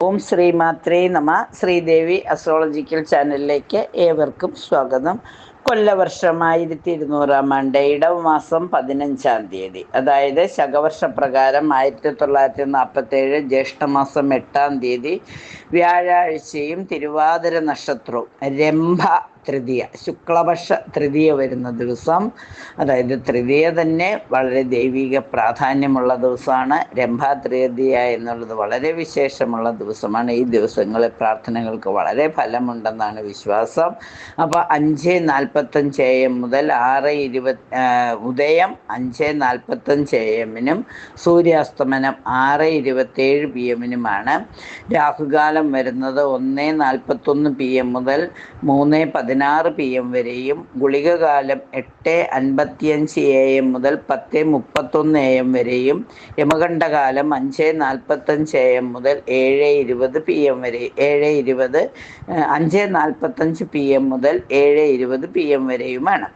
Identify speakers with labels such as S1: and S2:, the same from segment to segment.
S1: ഓം ശ്രീമാത്രേ നമ. ശ്രീദേവി അസ്ട്രോളജിക്കൽ ചാനലിലേക്ക് ഏവർക്കും സ്വാഗതം. കൊല്ലവർഷം 1200 ആണ്ട് ഇടവമാസം 15-ാം തീയതി, അതായത് ശകവർഷപ്രകാരം 1947 ജ്യേഷ്ഠമാസം 8-ാം തീയതി വ്യാഴാഴ്ചയും തിരുവാതിര നക്ഷത്രവും രംഭ തൃതീയ, ശുക്ലപക്ഷ തൃതീയ വരുന്ന ദിവസം, അതായത് തൃതീയ തന്നെ വളരെ ദൈവിക പ്രാധാന്യമുള്ള ദിവസമാണ്. രംഭ തൃതീയ എന്നുള്ളത് വളരെ വിശേഷമുള്ള ദിവസമാണ്. ഈ ദിവസങ്ങളിൽ പ്രാർത്ഥനകൾക്ക് വളരെ ഫലമുണ്ടെന്നാണ് വിശ്വാസം. അപ്പോൾ 5:45 AM മുതൽ 6:20 ഉദയം 5:45 AM-നും സൂര്യാസ്തമനം 6:27 PM-നുമാണ്. രാഹുകാലം വരുന്നത് 1:41 PM മുതൽ 3:16 PM വരെയും, ഗുളികകാലം 8:55 AM മുതൽ 10:31 AM വരെയും, യമകണ്ഠകാലം 5:45 AM മുതൽ 7:20 PM വരെ 5:45 PM മുതൽ 7:20 PM വരെയുമാണ്.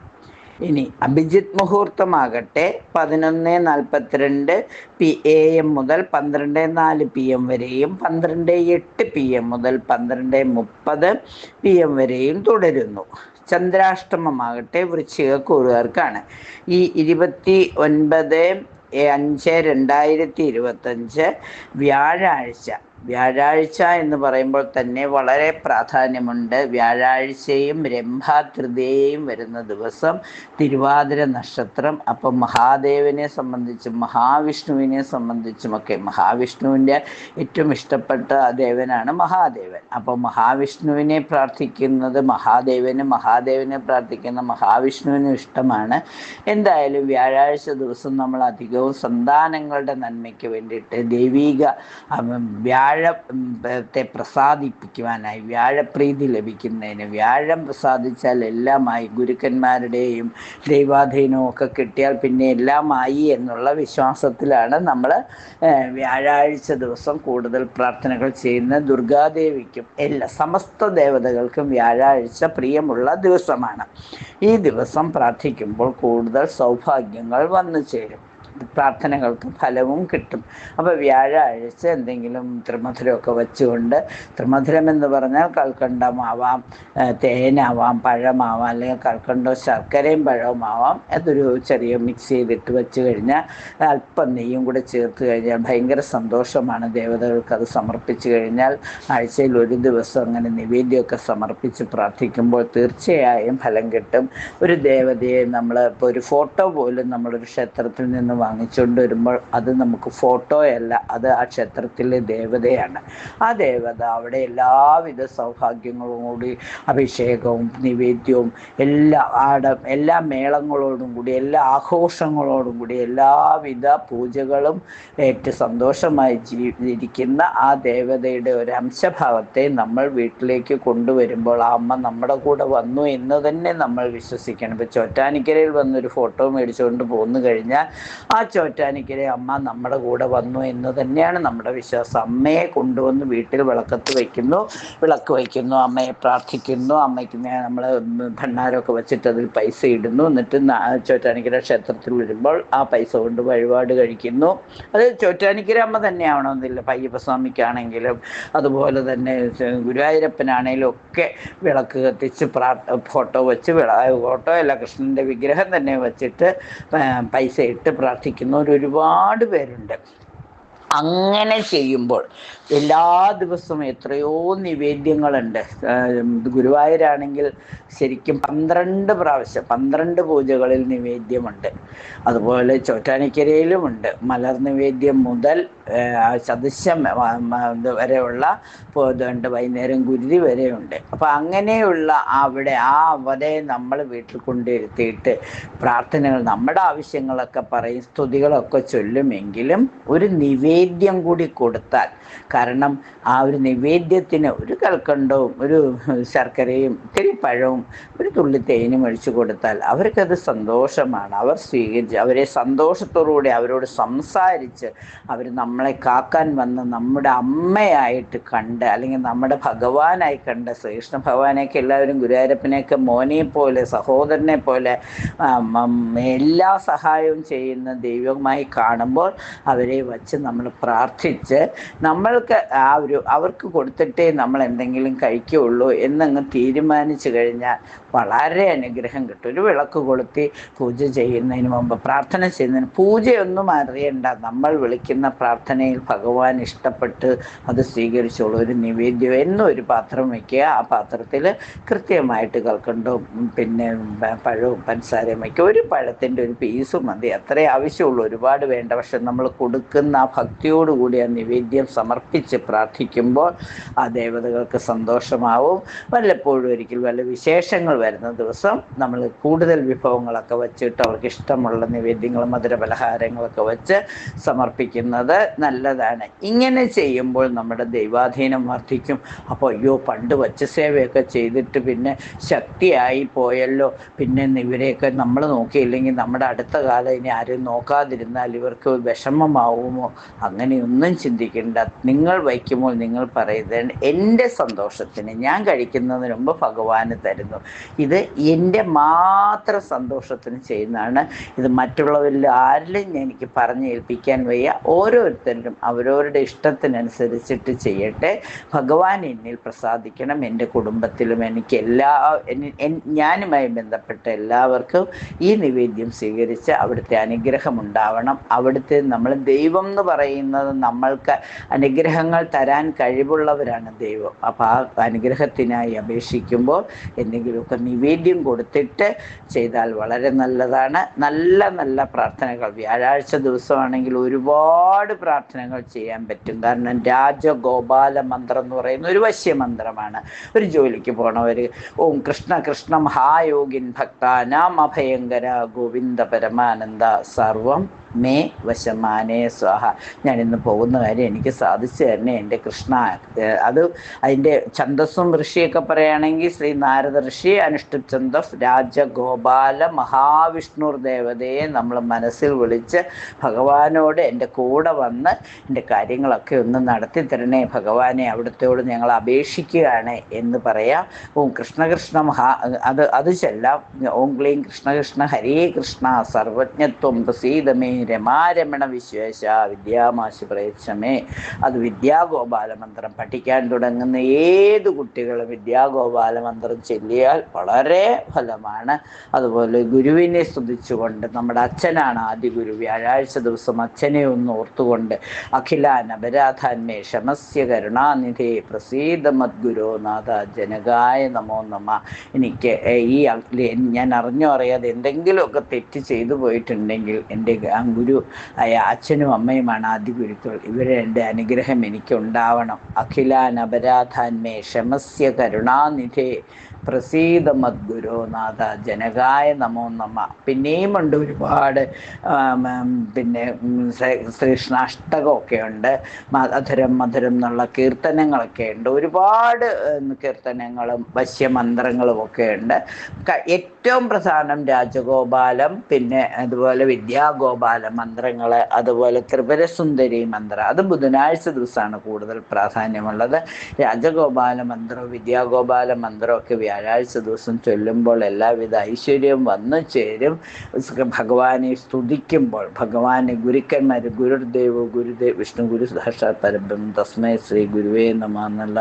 S1: ഇനി അഭിജിത്ത് മുഹൂർത്തമാകട്ടെ 11:42 AM മുതൽ 12:04 PM വരെയും, 12:08 PM മുതൽ 12:30 PM വരെയും തുടരുന്നു. ചന്ദ്രാഷ്ടമമാകട്ടെ വൃശ്ചികക്കൂറുകാർക്കാണ്. ഈ 29/5/2025 വ്യാഴാഴ്ച എന്ന് പറയുമ്പോൾ തന്നെ വളരെ പ്രാധാന്യമുണ്ട്. വ്യാഴാഴ്ചയും രംഭാ തൃതീയയും വരുന്ന ദിവസം, തിരുവാതിര നക്ഷത്രം. അപ്പം മഹാദേവനെ സംബന്ധിച്ചും മഹാവിഷ്ണുവിനെ സംബന്ധിച്ചുമൊക്കെ, മഹാവിഷ്ണുവിൻ്റെ ഏറ്റവും ഇഷ്ടപ്പെട്ട ദേവനാണ് മഹാദേവൻ. അപ്പോൾ മഹാവിഷ്ണുവിനെ പ്രാർത്ഥിക്കുന്നത് മഹാദേവനും, മഹാദേവനെ പ്രാർത്ഥിക്കുന്ന മഹാവിഷ്ണുവിനും ഇഷ്ടമാണ്. എന്തായാലും വ്യാഴാഴ്ച ദിവസം നമ്മൾ അധികവും സന്താനങ്ങളുടെ നന്മയ്ക്ക് വേണ്ടിയിട്ട് ദൈവീക വ്യാഴത്തെ പ്രസാദിപ്പിക്കുവാനായി, വ്യാഴപ്രീതി ലഭിക്കുന്നതിന്, വ്യാഴം പ്രസാദിച്ചാൽ എല്ലാമായി, ഗുരുക്കന്മാരുടെയും ദൈവാധീനവും ഒക്കെ കിട്ടിയാൽ പിന്നെ എല്ലാമായി എന്നുള്ള വിശ്വാസത്തിലാണ് നമ്മൾ വ്യാഴാഴ്ച ദിവസം കൂടുതൽ പ്രാർത്ഥനകൾ ചെയ്യുന്നത്. ദുർഗാദേവിക്കും സമസ്ത ദേവതകൾക്കും വ്യാഴാഴ്ച പ്രിയമുള്ള ദിവസമാണ്. ഈ ദിവസം പ്രാർത്ഥിക്കുമ്പോൾ കൂടുതൽ സൗഭാഗ്യങ്ങൾ വന്നു ചേരും, പ്രാർത്ഥനകൾക്ക് ഫലവും കിട്ടും. അപ്പോൾ വ്യാഴാഴ്ച എന്തെങ്കിലും ത്രിമധുരമൊക്കെ വെച്ചുകൊണ്ട്, ത്രിമധുരം എന്ന് പറഞ്ഞാൽ കൽക്കണ്ടമാവാം, തേനാവാം, പഴമാവാം, അല്ലെങ്കിൽ കൽക്കണ്ടോ ശർക്കരയും പഴവുമാവാം. അതൊരു ചെറിയ മിക്സ് ചെയ്തിട്ട് വെച്ച് കഴിഞ്ഞാൽ അല്പം നെയ്യും കൂടെ ചേർത്ത് കഴിഞ്ഞാൽ ഭയങ്കര സന്തോഷമാണ്. ദേവതകൾക്ക് അത് സമർപ്പിച്ച് കഴിഞ്ഞാൽ ആഴ്ചയിൽ ഒരു ദിവസം അങ്ങനെ നിവേദ്യമൊക്കെ സമർപ്പിച്ച് പ്രാർത്ഥിക്കുമ്പോൾ തീർച്ചയായും ഫലം കിട്ടും. ഒരു ദേവതയെ നമ്മൾ ഇപ്പോൾ ഒരു ഫോട്ടോ പോലും നമ്മളൊരു ക്ഷേത്രത്തിൽ നിന്ന് വാങ്ങിച്ചുകൊണ്ട് വരുമ്പോൾ അത് നമുക്ക് ഫോട്ടോയല്ല, അത് ആ ക്ഷേത്രത്തിലെ ദേവതയാണ്. ആ ദേവത അവിടെ എല്ലാവിധ സൗഭാഗ്യങ്ങളും കൂടി, അഭിഷേകവും നിവേദ്യവും എല്ലാ മേളങ്ങളോടും കൂടി, എല്ലാ ആഘോഷങ്ങളോടും കൂടി, എല്ലാവിധ പൂജകളും ഏറ്റവും സന്തോഷമായി ഇരിക്കുന്ന ആ ദേവതയുടെ ഒരു അംശഭാവത്തെ നമ്മൾ വീട്ടിലേക്ക് കൊണ്ടുവരുമ്പോൾ ആ അമ്മ നമ്മുടെ കൂടെ വന്നു എന്ന് തന്നെ നമ്മൾ വിശ്വസിക്കണം. ഇപ്പോൾ ചോറ്റാനിക്കരയിൽ വന്നൊരു ഫോട്ടോ മേടിച്ചുകൊണ്ട് പോന്നു കഴിഞ്ഞാൽ ആ ചോറ്റാനിക്കര അമ്മ നമ്മുടെ കൂടെ വന്നു എന്ന് തന്നെയാണ് നമ്മുടെ വിശ്വാസം. അമ്മയെ കൊണ്ടുവന്ന് വീട്ടിൽ വിളക്ക് വയ്ക്കുന്നു, അമ്മയെ പ്രാർത്ഥിക്കുന്നു, അമ്മയ്ക്ക് നമ്മൾ ഭണ്ണാരമൊക്കെ വെച്ചിട്ട് അതിൽ പൈസ ഇടുന്നു. എന്നിട്ട് ചോറ്റാനിക്കര ക്ഷേത്രത്തിൽ വരുമ്പോൾ ആ പൈസ കൊണ്ട് വഴിപാട് കഴിക്കുന്നു. അത് ചോറ്റാനിക്കര അമ്മ തന്നെയാവണമെന്നില്ല, അയ്യപ്പസ്വാമിക്കാണെങ്കിലും അതുപോലെ തന്നെ ഗുരുവായൂരപ്പനാണെങ്കിലും ഒക്കെ വിളക്ക് കത്തിച്ച് ഫോട്ടോ വെച്ച്, ഫോട്ടോ അല്ല, കൃഷ്ണൻ്റെ വിഗ്രഹം തന്നെ വെച്ചിട്ട് പൈസ ഇട്ട് പ്രാർത്ഥിക്കുന്നവർ ഒരുപാട് പേരുണ്ട്. അങ്ങനെ ചെയ്യുമ്പോൾ എല്ലാ ദിവസവും എത്രയോ നിവേദ്യങ്ങളുണ്ട്. ഗുരുവായൂരാണെങ്കിൽ ശരിക്കും 12 പ്രാവശ്യം 12 പൂജകളിൽ നിവേദ്യമുണ്ട്. അതുപോലെ ചോറ്റാനിക്കരയിലുമുണ്ട്. മലർ നിവേദ്യം മുതൽ ചതുശ്ശം വരെയുള്ള പോതുണ്ട്, വൈകുന്നേരം ഗുരുതി വരെയുണ്ട്. അപ്പം അങ്ങനെയുള്ള അവരെ നമ്മൾ വീട്ടിൽ കൊണ്ടിരുത്തിയിട്ട് പ്രാർത്ഥനകൾ, നമ്മുടെ ആവശ്യങ്ങളൊക്കെ പറയും, സ്തുതികളൊക്കെ ചൊല്ലുമെങ്കിലും ഒരു നിവേദ്യം കൂടി കൊടുത്താൽ, കാരണം ആ ഒരു നിവേദ്യത്തിന് ഒരു കൽക്കണ്ടവും ഒരു ശർക്കരയും ഇത്തിരി പഴവും ഒരു തുള്ളി തേനും ഒഴിച്ചു കൊടുത്താൽ അവർക്കത് സന്തോഷമാണ്. അവർ സ്വീകരിച്ച്, അവരെ സന്തോഷത്തോടുകൂടി അവരോട് സംസാരിച്ച്, അവർ നമ്മളെ കാക്കാൻ വന്ന് നമ്മുടെ അമ്മയായിട്ട് കണ്ട്, അല്ലെങ്കിൽ നമ്മുടെ ഭഗവാനായി കണ്ട്, ശ്രീകൃഷ്ണ ഭഗവാനെയൊക്കെ എല്ലാവരും ഗുരുവായൂരപ്പനെയൊക്കെ മോനെ പോലെ, സഹോദരനെ പോലെ എല്ലാ സഹായവും ചെയ്യുന്ന ദൈവമായി കാണുമ്പോൾ അവരെ വച്ച് നമ്മൾ പ്രാർത്ഥിച്ച് നമ്മൾക്ക് അവർക്ക് കൊടുത്തിട്ടേ നമ്മൾ എന്തെങ്കിലും കഴിക്കുകയുള്ളൂ എന്നങ്ങ് തീരുമാനിച്ചു കഴിഞ്ഞാൽ വളരെ അനുഗ്രഹം കിട്ടും. ഒരു വിളക്ക് കൊളുത്തി പൂജ ചെയ്യുന്നതിന് മുമ്പ്, പ്രാർത്ഥന ചെയ്യുന്നതിന്, പൂജയൊന്നും അറിയണ്ട, നമ്മൾ വിളിക്കുന്ന പ്രാർത്ഥനയിൽ ഭഗവാൻ ഇഷ്ടപ്പെട്ട് അത് സ്വീകരിച്ചോളൂ. ഒരു നിവേദ്യം എന്നും ഒരു പാത്രം വയ്ക്കുക, ആ പാത്രത്തിൽ കൃത്യമായിട്ട് കൽക്കണ്ടവും പിന്നെ പഴവും പഞ്ചസാരയും വയ്ക്കുക. ഒരു പഴത്തിൻ്റെ ഒരു പീസും മതി, അത്രേ ആവശ്യമുള്ളൂ, ഒരുപാട് വേണ്ട. പക്ഷെ നമ്മൾ കൊടുക്കുന്ന ആ ഭക്തിയോടുകൂടി ആ നിവേദ്യം സമർപ്പിച്ച് പ്രാർത്ഥിക്കുമ്പോൾ ആ ദേവതകൾക്ക് സന്തോഷമാവും. വല്ലപ്പോഴും ഒരിക്കൽ വല്ല വിശേഷങ്ങൾ വരുന്ന ദിവസം നമ്മൾ കൂടുതൽ വിഭവങ്ങളൊക്കെ വെച്ചിട്ട് അവർക്ക് ഇഷ്ടമുള്ള നിവേദ്യങ്ങളും മധുരപലഹാരങ്ങളൊക്കെ വെച്ച് സമർപ്പിക്കുന്നത് നല്ലതാണ്. ഇങ്ങനെ ചെയ്യുമ്പോൾ നമ്മുടെ ദൈവാധീനം വർദ്ധിക്കും. അപ്പോൾ അയ്യോ, പണ്ട് വച്ചസേവയൊക്കെ ചെയ്തിട്ട് പിന്നെ ശക്തിയായി പോയല്ലോ, പിന്നെ ഇവരെയൊക്കെ നമ്മൾ നോക്കിയില്ലെങ്കിൽ നമ്മുടെ അടുത്ത കാലം ഇനി ആരും നോക്കാതിരുന്നാൽ ഇവർക്ക് വിഷമമാവുമോ? അങ്ങനെയൊന്നും ചിന്തിക്കേണ്ട. നിങ്ങൾ വയ്ക്കുമ്പോൾ നിങ്ങൾ പറയുന്നത് എൻ്റെ സന്തോഷത്തിന്, ഞാൻ കഴിക്കുന്നതിന് മുമ്പ് ഭഗവാന് തരുന്നു, ഇത് എൻ്റെ മാത്രം സന്തോഷത്തിന് ചെയ്യുന്നതാണ്. ഇത് മറ്റുള്ളവരിൽ ആരിലും എനിക്ക് പറഞ്ഞേൽപ്പിക്കാൻ വയ്യ. ഓരോരുത്തരും അവരവരുടെ ഇഷ്ടത്തിനനുസരിച്ചിട്ട് ചെയ്യട്ടെ. ഭഗവാൻ എന്നിൽ പ്രസാദിക്കണം, എൻ്റെ കുടുംബത്തിലും എനിക്ക് ഞാനുമായി ബന്ധപ്പെട്ട എല്ലാവർക്കും ഈ നിവേദ്യം സ്വീകരിച്ച് അവിടുത്തെ അനുഗ്രഹം ഉണ്ടാവണം. അവിടുത്തെ നമ്മൾ ദൈവം എന്ന് പറയുന്നത് നമ്മൾക്ക് അനുഗ്രഹങ്ങൾ തരാൻ കഴിവുള്ളവരാണ് ദൈവം. അപ്പോൾ ആ അനുഗ്രഹത്തിനായി അപേക്ഷിക്കുമ്പോൾ എന്തെങ്കിലുമൊക്കെ നിവേദ്യം കൊടുത്തിട്ട് ചെയ്താൽ വളരെ നല്ലതാണ്. നല്ല നല്ല പ്രാർത്ഥനകൾ വ്യാഴാഴ്ച ദിവസമാണെങ്കിൽ ഒരുപാട് പ്രാർത്ഥനകൾ ചെയ്യാൻ പറ്റും. കാരണം രാജഗോപാല മന്ത്രം എന്ന് പറയുന്ന ഒരു വശ്യമന്ത്രമാണ്. ഒരു ജോലിക്ക് പോണവർ ഓം കൃഷ്ണ കൃഷ്ണ മഹായോഗിൻ ഭക്താനാം അഭയങ്കര ഗോവിന്ദ പരമാനന്ദ സർവം മേ വശമാനേ സ്വാഹ. ഞാനിന്ന് പോകുന്ന കാര്യം എനിക്ക് സാധിച്ചു തന്നെ എൻ്റെ കൃഷ്ണ. അത് അതിൻ്റെ ഛന്ദസ്സും ഋഷിയൊക്കെ പറയുകയാണെങ്കിൽ ശ്രീ നാരദ ഋഷി അനുഷ്ഠിപ് ഛന്ദസ് രാജഗോപാല മഹാവിഷ്ണുർ ദേവതയെ നമ്മൾ മനസ്സിൽ വിളിച്ച് ഭഗവാനോട് എൻ്റെ കൂടെ വന്ന് എൻ്റെ കാര്യങ്ങളൊക്കെ ഒന്ന് നടത്തി തരണേ ഭഗവാനെ, അവിടുത്തോട് ഞങ്ങൾ അപേക്ഷിക്കുകയാണ് എന്ന് പറയാം. ഓം കൃഷ്ണ കൃഷ്ണ അത് ചെല്ലാം. ഓം ക്ലീം കൃഷ്ണ കൃഷ്ണ ഹരേ കൃഷ്ണ സർവജ്ഞത്വം പ്രസീദമേ രമാരമണ വിശ്വേശ വിദ്യാമാശി പ്രയച്ഛമേ. അത് വിദ്യാഗോപാല മന്ത്രം പഠിക്കാൻ തുടങ്ങുന്ന ഏത് കുട്ടികളും വിദ്യാഗോപാല മന്ത്രം ചൊല്ലിയാൽ വളരെ ഫലമാണ്. അതുപോലെ ഗുരുവിനെ സ്തുതിച്ചുകൊണ്ട്, നമ്മുടെ അച്ഛനാണ് ആദ്യ ഗുരു, വ്യാഴാഴ്ച ദിവസം അച്ഛനെ ഒന്ന് ഓർത്തുകൊണ്ട് അഖിലാൻ അപരാധാന്മേ ക്ഷമസ്യ കരുണാനിധി പ്രസീദ മദ്ഗുരോ നാഥ ജനകായ നമോ നമ. എനിക്ക് ഞാൻ അറിഞ്ഞോ അറിയാതെ എന്തെങ്കിലുമൊക്കെ തെറ്റ് ചെയ്തു പോയിട്ടുണ്ടെങ്കിൽ എൻ്റെ ഗുരു അച്ഛനും അമ്മയുമാണ് ആദ്യ ഗുരുക്കൾ. ഇവരുടെ അനുഗ്രഹം എനിക്കുണ്ടാവണം. അഖിലാൻ അപരാധാന്മേ ക്ഷമസ്യ കരുണാനിധേ പ്രസീദ മദ്ഗുരോ നാഥ ജനകായ നമോ നമ. പിന്നെയും ഉണ്ട് ഒരുപാട്, പിന്നെ ശ്രീകൃഷ്ണാഷ്ടകമൊക്കെ ഉണ്ട്, മധുരം മധുരം എന്നുള്ള കീർത്തനങ്ങളൊക്കെ ഉണ്ട്, ഒരുപാട് കീർത്തനങ്ങളും വശ്യമന്ത്രങ്ങളും ഒക്കെ ഉണ്ട്. ഏറ്റവും പ്രധാനം രാജഗോപാലം, പിന്നെ അതുപോലെ വിദ്യാഗോപാല മന്ത്രങ്ങൾ, അതുപോലെ ത്രിപുരസുന്ദരി മന്ത്രം. അത് ബുധനാഴ്ച ദിവസമാണ് കൂടുതൽ പ്രാധാന്യമുള്ളത്. രാജഗോപാല മന്ത്രവും വിദ്യാഗോപാല മന്ത്രവും ഒക്കെ വ്യാഴാഴ്ച ദിവസം ചൊല്ലുമ്പോൾ എല്ലാവിധ ഐശ്വര്യവും വന്നു ചേരും. ഭഗവാനെ സ്തുതിക്കുമ്പോൾ, ഭഗവാനെ ഗുരുക്കന്മാർ ഗുരുദേവ് വിഷ്ണു ഗുരു സാക്ഷാത് പരബ്രഹ്മം തസ്മൈ ശ്രീ ഗുരുവേ നമഃ എന്നുള്ള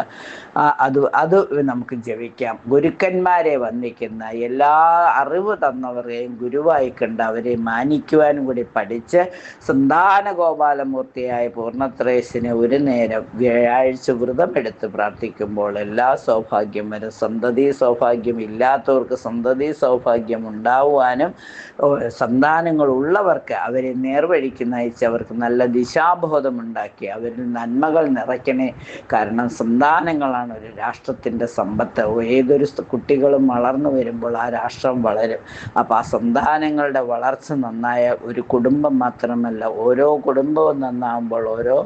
S1: അത് നമുക്ക് ജപിക്കാം. ഗുരുക്കന്മാരെ വന്ദിക്കുന്ന, എല്ലാ അറിവ് തന്നവരെയും ഗുരുവായി കണ്ട് അവരെ മാനിക്കുവാനും കൂടി പഠിച്ച് സന്താന ഗോപാലമൂർത്തിയായ പൂർണ്ണത്രേശിനെ ഒരു നേരം വ്യാഴാഴ്ച വ്രതമെടുത്ത് പ്രാർത്ഥിക്കുമ്പോൾ എല്ലാ സൗഭാഗ്യം വരും. സന്തതി സൗഭാഗ്യം ഇല്ലാത്തവർക്ക് സന്തതി സൗഭാഗ്യം ഉണ്ടാവുവാനും, സന്താനങ്ങൾ ഉള്ളവർക്ക് അവരെ നേർവഴിക്ക് നയിച്ച് അവർക്ക് നല്ല ദിശാബോധം ഉണ്ടാക്കി അവരിൽ നന്മകൾ നിറയ്ക്കണേ. കാരണം സന്താനങ്ങളാണ് ഒരു രാഷ്ട്രത്തിൻ്റെ സമ്പത്ത്. ഏതൊരു കുട്ടികളും വളർന്നു വരുമ്പോൾ ആ രാഷ്ട്രം വളരും. അപ്പോൾ ആ സന്താനങ്ങളുടെ വളർച്ച നന്നായ ഒരു കുടുംബം മാത്രമല്ല, ഓരോ കുടുംബവും നന്നാവുമ്പോൾ ഓരോ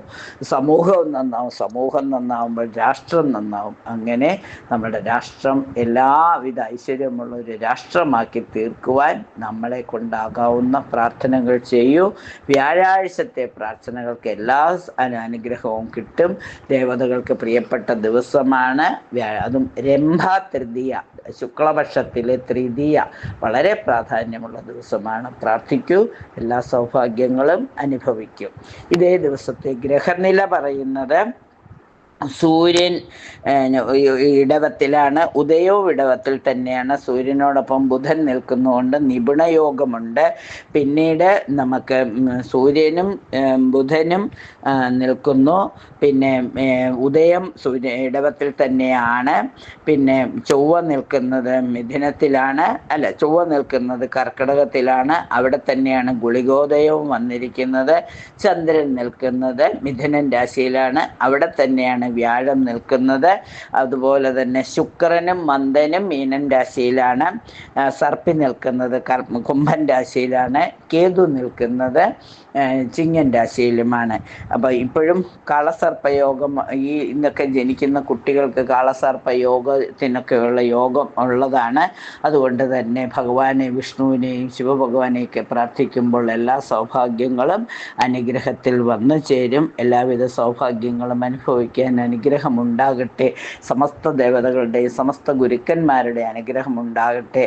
S1: സമൂഹവും നന്നാവും, സമൂഹം നന്നാവുമ്പോൾ രാഷ്ട്രം നന്നാവും. അങ്ങനെ നമ്മുടെ രാഷ്ട്രം എല്ലാവിധ ഐശ്വര്യമുള്ള ഒരു രാഷ്ട്രമാക്കി തീർക്കുവാൻ നമ്മളെ കൊണ്ടാകാവുന്ന പ്രാർത്ഥനകൾ ചെയ്യൂ. വ്യാഴാഴ്ചത്തെ പ്രാർത്ഥനകൾക്ക് എല്ലാ അനുഗ്രഹവും കിട്ടും. ദേവതകൾക്ക് പ്രിയപ്പെട്ട ദിവസമാണ്. അതും രംഭാ തൃതീയ, ശുക്ലപക്ഷത്തിലെ തൃതീയ വളരെ പ്രാധാന്യമുള്ള ദിവസമാണ്. പ്രാർത്ഥിക്കൂ, എല്ലാ സൗഭാഗ്യങ്ങളും അനുഭവിക്കും. ഇതേ ദിവസത്തെ ഗ്രഹനില പറയുന്നത് സൂര്യൻ ഇടവത്തിലാണ്. ഉദയവും ഇടവത്തിൽ തന്നെയാണ്. സൂര്യനോടൊപ്പം ബുധൻ നിൽക്കുന്നതുകൊണ്ട് നിപുണയോഗമുണ്ട്. പിന്നീട് നമുക്ക് സൂര്യനും ബുധനും നിൽക്കുന്നു. പിന്നെ ഉദയം ഇടവത്തിൽ തന്നെയാണ്. പിന്നെ ചൊവ്വ നിൽക്കുന്നത് മിഥുനത്തിലാണ്, ചൊവ്വ നിൽക്കുന്നത് കർക്കിടകത്തിലാണ്. അവിടെ തന്നെയാണ് ഗുളികോദയവും വന്നിരിക്കുന്നത്. ചന്ദ്രൻ നിൽക്കുന്നത് മിഥുനൻ രാശിയിലാണ്. അവിടെ തന്നെയാണ് വ്യാഴം നിൽക്കുന്നത്. അതുപോലെ തന്നെ ശുക്രനും മന്ദനും മീനൻ രാശിയിലാണ്. സർപ്പി നിൽക്കുന്നത് കുംഭൻ രാശിയിലാണ്. കേതു നിൽക്കുന്നത് ചിങ്ങൻ രാശിയിലുമാണ്. അപ്പോൾ ഇപ്പോഴും കാളസർപ്പയോഗം, ഇന്നൊക്കെ ജനിക്കുന്ന കുട്ടികൾക്ക് കാളസർപ്പയോഗത്തിനൊക്കെയുള്ള യോഗം ഉള്ളതാണ്. അതുകൊണ്ട് തന്നെ ഭഗവാനെ, വിഷ്ണുവിനെയും ശിവഭഗവാനെയൊക്കെ പ്രാർത്ഥിക്കുമ്പോൾ എല്ലാ സൗഭാഗ്യങ്ങളും അനുഗ്രഹത്തിൽ വന്നു ചേരും. എല്ലാവിധ സൗഭാഗ്യങ്ങളും അനുഭവിക്കാൻ അനുഗ്രഹമുണ്ടാകട്ടെ. സമസ്ത ദേവതകളുടെയും സമസ്ത ഗുരുക്കന്മാരുടെ അനുഗ്രഹമുണ്ടാകട്ടെ.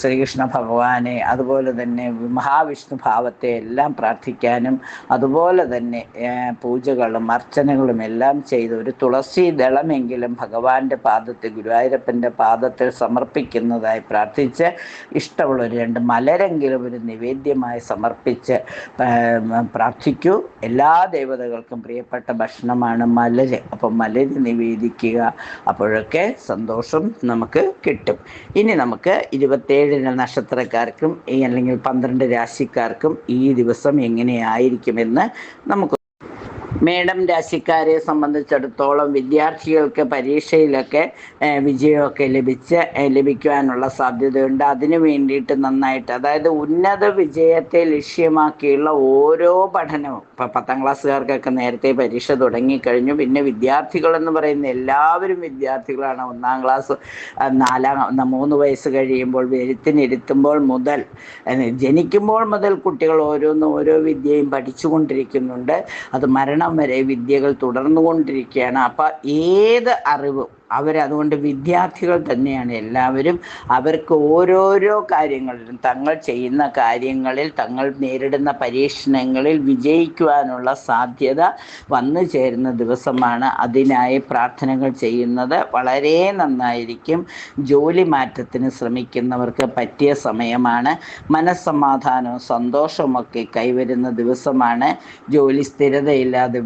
S1: ശ്രീകൃഷ്ണ ഭഗവാനെ, അതുപോലെ തന്നെ മഹാവിഷ്ണു ഭാവത്തെ എല്ലാം പ്രാർത്ഥിക്കാനും അതുപോലെ തന്നെ പൂജകളും അർച്ചനകളും എല്ലാം ചെയ്ത് ഒരു തുളസി ദളമെങ്കിലും ഭഗവാന്റെ പാദത്തിൽ, ഗുരുവായൂരപ്പൻ്റെ പാദത്തിൽ സമർപ്പിക്കുന്നതായി പ്രാർത്ഥിച്ച്, ഇഷ്ടമുള്ള ഒരു 2 മലരെങ്കിലും ഒരു നിവേദ്യമായി സമർപ്പിച്ച് പ്രാർത്ഥിക്കൂ. എല്ലാ ദേവതകൾക്കും പ്രിയപ്പെട്ട ഭക്ഷണമാണ് മലര്. അപ്പം മലര് നിവേദിക്കുക. അപ്പോഴൊക്കെ സന്തോഷം നമുക്ക് കിട്ടും. ഇനി നമുക്ക് 27 നക്ഷത്രക്കാർക്കും അല്ലെങ്കിൽ 12 രാശിക്കാർക്കും ഈ ദിവസം എങ്ങനെയായിരിക്കുമെന്ന് നമുക്ക്. മേടം രാശിക്കാരെ സംബന്ധിച്ചിടത്തോളം വിദ്യാർത്ഥികൾക്ക് പരീക്ഷയിലൊക്കെ വിജയമൊക്കെ ലഭിക്കുവാനുള്ള സാധ്യതയുണ്ട്. അതിനു വേണ്ടിയിട്ട് നന്നായിട്ട്, അതായത് ഉന്നത വിജയത്തെ ലക്ഷ്യമാക്കിയുള്ള ഓരോ പഠനവും, ഇപ്പം 10ാം ക്ലാസ്സുകാർക്കൊക്കെ നേരത്തെ പരീക്ഷ തുടങ്ങിക്കഴിഞ്ഞു. പിന്നെ വിദ്യാർത്ഥികളെന്ന് പറയുന്ന എല്ലാവരും വിദ്യാർത്ഥികളാണ്. 1ാം ക്ലാസ് 3 വയസ്സ് കഴിയുമ്പോൾ എഴുത്തിനിരുത്തുമ്പോൾ മുതൽ, ജനിക്കുമ്പോൾ മുതൽ കുട്ടികൾ ഓരോ വിദ്യയും പഠിച്ചുകൊണ്ടിരിക്കുന്നുണ്ട്. അത് മരണം വരെ വിദ്യകൾ തുടർന്നുകൊണ്ടിരിക്കുകയാണ്. അപ്പം ഏത് അറിവും അവരതുകൊണ്ട് വിദ്യാർത്ഥികൾ തന്നെയാണ് എല്ലാവരും. അവർക്ക് ഓരോരോ കാര്യങ്ങളിലും, തങ്ങൾ ചെയ്യുന്ന കാര്യങ്ങളിൽ, തങ്ങൾ നേരിടുന്ന പരീക്ഷണങ്ങളിൽ വിജയിക്കുവാനുള്ള സാധ്യത വന്നു ചേരുന്ന ദിവസമാണ്. അതിനായി പ്രാർത്ഥനകൾ ചെയ്യുന്നത് വളരെ നന്നായിരിക്കും. ജോലി മാറ്റത്തിന് ശ്രമിക്കുന്നവർക്ക് പറ്റിയ സമയമാണ്. മനസ്സമാധാനവും സന്തോഷവുമൊക്കെ കൈവരുന്ന ദിവസമാണ്. ജോലി സ്ഥിരതയില്ലാതെ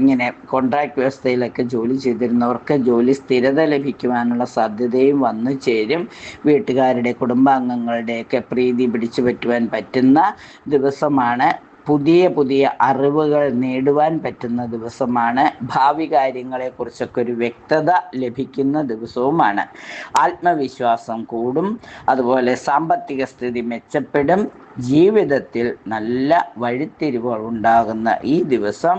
S1: ഇങ്ങനെ കോൺട്രാക്ട് വ്യവസ്ഥയിലൊക്കെ ജോലി ചെയ്തിരുന്നവർക്ക് ജോലി സ്ഥിരത ലഭിക്കുവാനുള്ള സാധ്യതയും വന്നു ചേരും. വീട്ടുകാരുടെ, കുടുംബാംഗങ്ങളുടെയൊക്കെ പ്രീതി പിടിച്ചു പറ്റുവാൻ പറ്റുന്ന ദിവസമാണ്. പുതിയ അറിവുകൾ നേടുവാൻ പറ്റുന്ന ദിവസമാണ്. ഭാവി കാര്യങ്ങളെക്കുറിച്ചൊക്കെ ഒരു വ്യക്തത ലഭിക്കുന്ന ദിവസവുമാണ്. ആത്മവിശ്വാസം കൂടും. അതുപോലെ സാമ്പത്തിക സ്ഥിതി മെച്ചപ്പെടും. ജീവിതത്തിൽ നല്ല വഴിത്തിരിവുകൾ ഉണ്ടാകുന്ന ഈ ദിവസം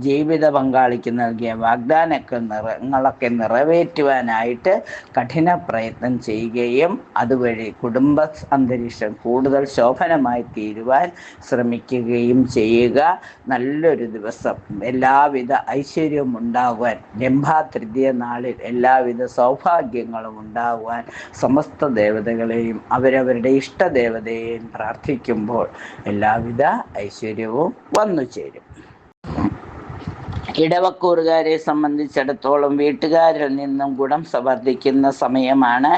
S1: ജീവിത പങ്കാളിക്ക് നൽകിയ വാഗ്ദാനങ്ങളൊക്കെ നിറവേറ്റുവാനായിട്ട് കഠിന പ്രയത്നം ചെയ്യുകയും അതുവഴി കുടുംബ അന്തരീക്ഷം കൂടുതൽ ശോഭനമായി തീരുവാൻ ശ്രമിക്കുകയും ചെയ്യുക. നല്ലൊരു ദിവസം. എല്ലാവിധ ഐശ്വര്യവും ഉണ്ടാകുവാൻ, രംഭാ തൃതീയ നാളിൽ എല്ലാവിധ സൗഭാഗ്യങ്ങളും ഉണ്ടാകുവാൻ സമസ്ത ദേവതകളെയും അവരവരുടെ ഇഷ്ടദേവതയെയും പ്രാർത്ഥിക്കുമ്പോൾ എല്ലാവിധ ഐശ്വര്യവും വന്നു ചേരും. ഇടവക്കൂറുകാരെ സംബന്ധിച്ചിടത്തോളം വീട്ടുകാരിൽ നിന്നും ഗുണം വർദ്ധിക്കുന്ന സമയമാണ്.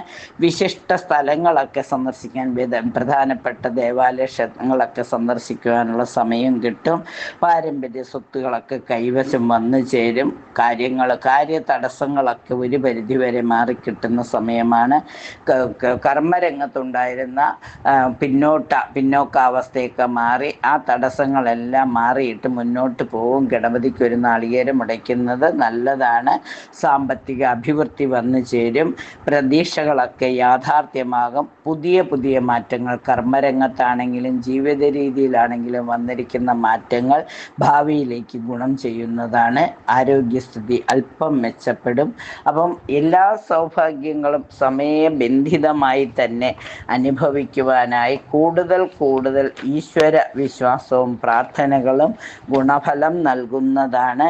S1: വിശിഷ്ട സ്ഥലങ്ങളൊക്കെ സന്ദർശിക്കാൻ, പ്രധാനപ്പെട്ട ദേവാലയ ക്ഷേത്രങ്ങളൊക്കെ സന്ദർശിക്കുവാനുള്ള സമയം കിട്ടും. പാരമ്പര്യ സ്വത്തുകളൊക്കെ കൈവശം വന്നു ചേരും. കാര്യ തടസ്സങ്ങളൊക്കെ ഒരു പരിധിവരെ മാറിക്കിട്ടുന്ന സമയമാണ്. കർമ്മരംഗത്തുണ്ടായിരുന്ന പിന്നോക്കാവസ്ഥയൊക്കെ മാറി ആ തടസ്സങ്ങളെല്ലാം മാറിയിട്ട് മുന്നോട്ട് പോകും. ഗണപതിക്ക് ഒരു നാളിൽ നാളികേരം ഉടയ്ക്കുന്നത് നല്ലതാണ്. സാമ്പത്തിക അഭിവൃദ്ധി വന്നു ചേരും. പ്രതീക്ഷകളൊക്കെ യാഥാർത്ഥ്യമാകും. പുതിയ പുതിയ മാറ്റങ്ങൾ കർമ്മരംഗത്താണെങ്കിലും ജീവിത രീതിയിലാണെങ്കിലും വന്നിരിക്കുന്ന മാറ്റങ്ങൾ ഭാവിയിലേക്ക് ഗുണം ചെയ്യുന്നതാണ്. ആരോഗ്യസ്ഥിതി അല്പം മെച്ചപ്പെടും. അപ്പം എല്ലാ സൗഭാഗ്യങ്ങളും സമയബന്ധിതമായി തന്നെ അനുഭവിക്കുവാനായി കൂടുതൽ ഈശ്വര വിശ്വാസവും പ്രാർത്ഥനകളും ഗുണഫലം നൽകുന്നതാണ്.